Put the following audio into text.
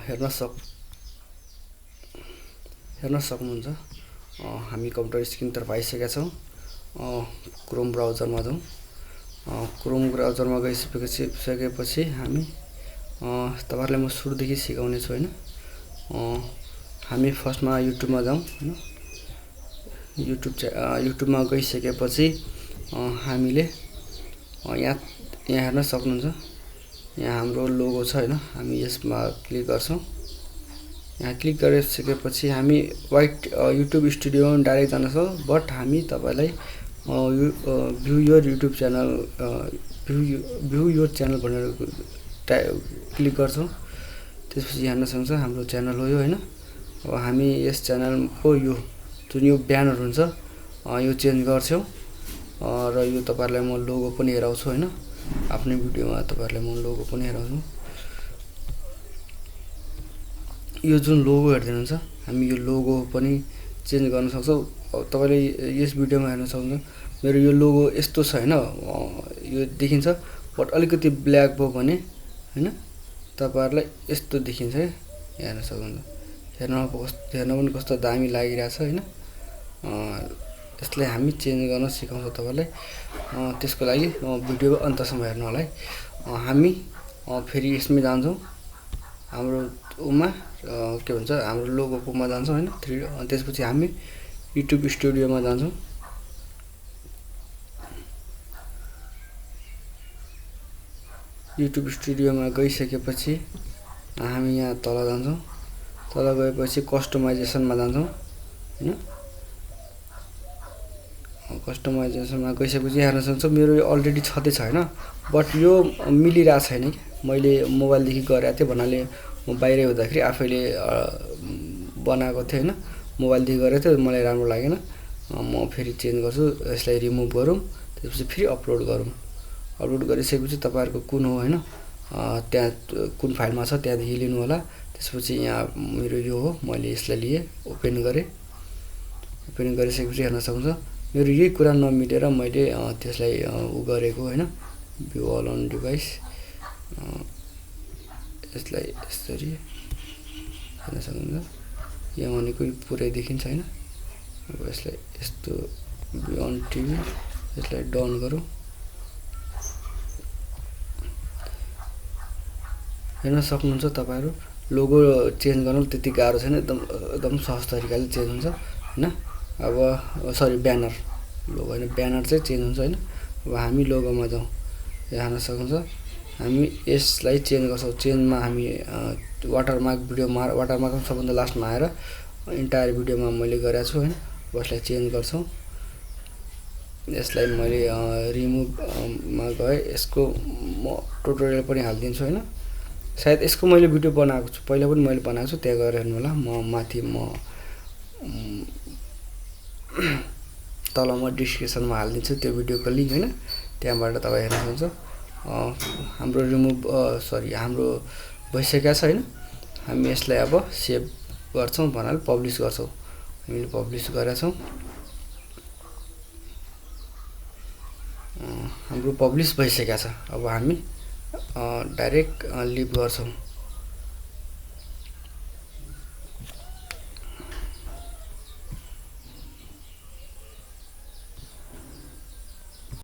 हेर्न सक्नुहुन्छ। हामी कम्प्युटर स्क्रिनतर्फ आइसकेका छौँ। क्रोम ब्राउजरमा जाउँ। क्रोम ब्राउजरमा गइसकेपछि हामी तपाईहरुलाई म सुरुदेखि सिकाउने छु हैन। हामी फर्स्टमा युट्युबमा जाउँ हैन। युट्युबमा गइसकेपछि हामीले यहाँ हेर्न सक्नुहुन्छ। यहाँ हाम्रो लोगो छ हैन। हामी यसमा क्लिक गर्छौं। यहाँ क्लिक गरिसकेपछि हामी युट्युब स्टुडियोमा डाइरेक्ट जान सक्छौं। बट हामी तपाईलाई view your YouTube channel view your channel भनेर क्लिक गर्छौं। त्यसपछि हेर्न सक्नुहुन्छ हाम्रो च्यानल हो यो हैन। अब हामी यस च्यानलको जुन यो ब्यानर हुन्छ यो चेन्ज गर्छौं। र यो तपाईहरुलाई म लोगो पनि हेराउँछु हैन। आफ्नै भिडियोमा तपाईहरुलाई म लोगो पनि हेराउँछु। यो जुन लोगो हेर्दै हुनुहुन्छ हामी यो लोगो पनि चेन्ज गर्न सक्छौं। तपाईले यस भिडियोमा हेर्न सक्नुहुन्छ मेरो यो लोगो यस्तो छ हैन। यो देखिन्छ बट अलिकति ब्ल्याक भयो भने हैन तपाईहरुलाई यस्तो देखिन्छ है। हेर्न सक्नुहुन्छ। हेर्न पनि कस्तो दामी लागिरहेछ हैन। यसलाई हामी चेन्ज गर्न सिकाउँछौं तपाईलाई। त्यसको लागि भिडियो अन्तसम्म हेर्नु होला है। हामी फेरि यसमै जान्छौं। हाम्रो के भन्छ हाम्रो लोगोकोमा जान्छौं हैन। त्यसपछि हामी युट्युब स्टुडियोमा जान्छौं। युट्युब स्टुडियोमा गइसकेपछि हामी यहाँ तल जान्छौं। तल गएपछि कस्टमाइजेसनमा जान्छौं हैन। कस्टमाइजेसनमा गइसकेपछि हेर्न सक्नुहुन्छ मेरो यो अलरेडी छँदै छ हैन। बट यो मिलिरा छैन कि मैले मोबाइलदेखि गरेको थिएँ भन्नाले म बाहिरै हुँदाखेरि आफैले बनाएको थिएँ हैन। मोबाइलदेखि गरेको थिएँ मलाई राम्रो लागेन। म फेरि चेन्ज गर्छु। यसलाई रिमुभ गरौँ। त्यसपछि फेरि अपलोड गरौँ। अपलोड गरिसकेपछि तपाईहरुको कुन हो हैन त्यहाँ कुन फाइलमा छ त्यहाँदेखि लिनु होला। त्यसपछि यहाँ मेरो यो हो मैले यसलाई लिए ओपन गरे। ओपन गरिसकेपछि हेर्न सक्नुहुन्छ मेरो यही कुरा नमिलेर मैले त्यसलाई गरेको हैन। भ्यू अल अन डिभाइस यसलाई यसरी हेर्न सक्नुहुन्छ। यहाँ भनेको पुरै देखिन्छ हैन। अब यसलाई यस्तो भ्यू अन टिभी यसलाई डाउन गरौँ। हेर्न सक्नुहुन्छ तपाईहरु लोगो चेन्ज गर्न त्यति गाह्रो छैन। एकदम सहज तरिकाले चेन्ज हुन्छ हैन। अब सरी ब्यानर लोगो हैन ब्यानर चाहिँ चेन्ज हुन्छ हैन। अब हामी लोगोमा जाउँ। यहाँ हेर्न सक्नुहुन्छ हामी यसलाई चेन्ज गर्छौं। चेन्जमा हामी वाटरमार्क भिडियोमा वाटरमार्क सबभन्दा लास्टमा आएर इन्टायर भिडियोमा मैले गरेको छु हैन। यसलाई चेन्ज गर्छौं। यसलाई मैले रिमुभमा गए यसको म ट्युटोरियल पनि हाल्दिन्छु हैन। सायद यसको मैले भिडियो बनाएको छु। पहिला पनि मैले बनाएको छु। त्यहाँ गएर हेर्नु होला। माथि तल म डिस्क्रिप्सनमा हाल्दिन्छु त्यो भिडियोको लिंक हैन। त्यहाँबाट तपाई हेर्न सक्नुहुन्छ। हाम्रो हाम्रो भइसकेको छ हैन। हामी यसलाई अब सेभ गर्छौं भन्नाले पब्लिश गर्छौं। हामीले पब्लिश गरेका छौं। हाम्रो पब्लिश भइसकेको छ। अब हामी डाइरेक्ट लिभ गर्छौं।